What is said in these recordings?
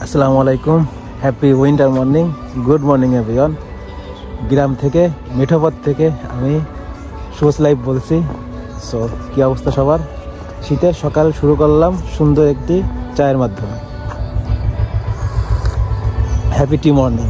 আসসালামু আলাইকুম, happy winter morning, good morning everyone. গ্রাম থেকে মিঠোপথ থেকে আমি সোজ লাইভ বলছি। সো কী অবস্থা সবার? শীতের সকাল শুরু করলাম সুন্দর একটি চায়ের মাধ্যমে। হ্যাপি টি মর্নিং।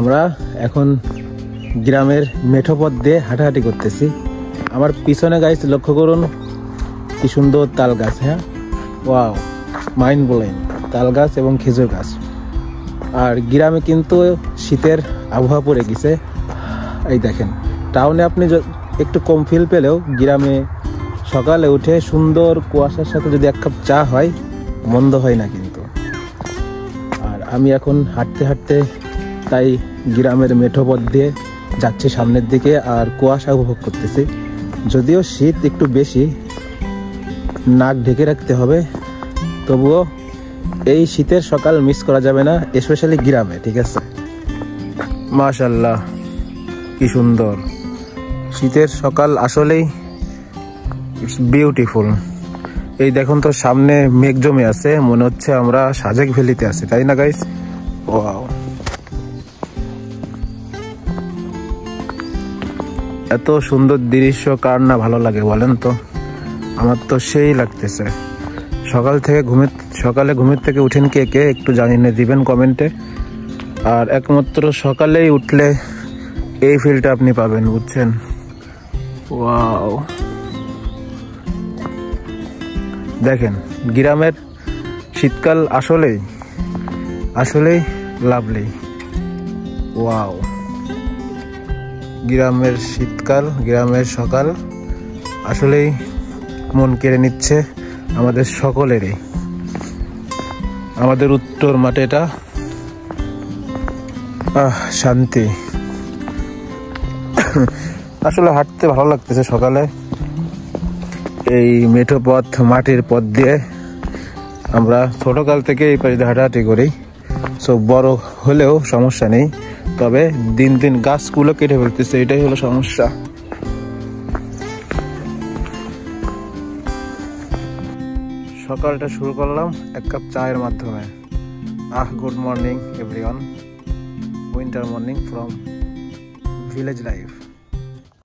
আমরা এখন গ্রামের মেঠোপথ দিয়ে হাঁটাহাঁটি করতেছি। আমার পিছনে গাছ লক্ষ্য করুন, কি সুন্দর তাল গাছ। হ্যাঁ, ওয়াও, মাইন্ড ব্লোয়িং। তাল গাছ এবং খেজুর গাছ। আর গ্রামে কিন্তু শীতের আবহাওয়া পড়ে গেছে। এই দেখেন, টাউনে আপনি একটু কম ফিল পেলেও গ্রামে সকালে উঠে সুন্দর কুয়াশার সাথে যদি এক কাপ চা হয়, মন্দ হয় না কিন্তু। আর আমি এখন হাঁটতে হাঁটতে তাই গ্রামের মেঠোপথ দিয়ে যাচ্ছি সামনের দিকে, আর কুয়াশা উপভোগ করতেছি। যদিও শীত একটু বেশি, নাক ঢেকে রাখতে হবে, তবুও এই শীতের সকাল মিস করা যাবে না, স্পেশালি গ্রামে। ঠিক আছে, মাশাআল্লাহ, কি সুন্দর শীতের সকাল, আসলেই ইটস বিউটিফুল। এই দেখুন তো, সামনে মেঘ জমে আছে, মনে হচ্ছে আমরা সাজেক ভ্যালিতে আছি, তাই না গাইস? ওয়াও, এত সুন্দর দৃশ্য কার না ভালো লাগে বলেন তো? আমার তো সেই লাগতেছে। সকালে ঘুমের থেকে উঠেন কে কে একটু জানিয়ে দিবেন কমেন্টে। আর একমাত্র সকালেই উঠলে এই ফিলটা আপনি পাবেন, বুঝছেন? ওয়াও, দেখেন গ্রামের শীতকাল আসলেই লাভলি। ওয়াও, গ্রামের শীতকাল, গ্রামের সকাল আসলেই মন কেড়ে নিচ্ছে আমাদের সকলেরই। আমাদের উত্তর মাঠে এটা শান্তি। আসলে হাঁটতে ভালো লাগতেছে সকালে, এই মেঠো পথ, মাটির পথ দিয়ে। আমরা ছোটকাল থেকে এই পাশে হাঁটাহাঁটি করি, সো বড় হলেও সমস্যা নেই। তবে দিন দিন গাছগুলো কেটে ফেলতেছে, এটাই হলো সমস্যা। সকালটা শুরু করলাম এক কাপ চায়ের মাধ্যমে। Good morning everyone, winter morning from village life.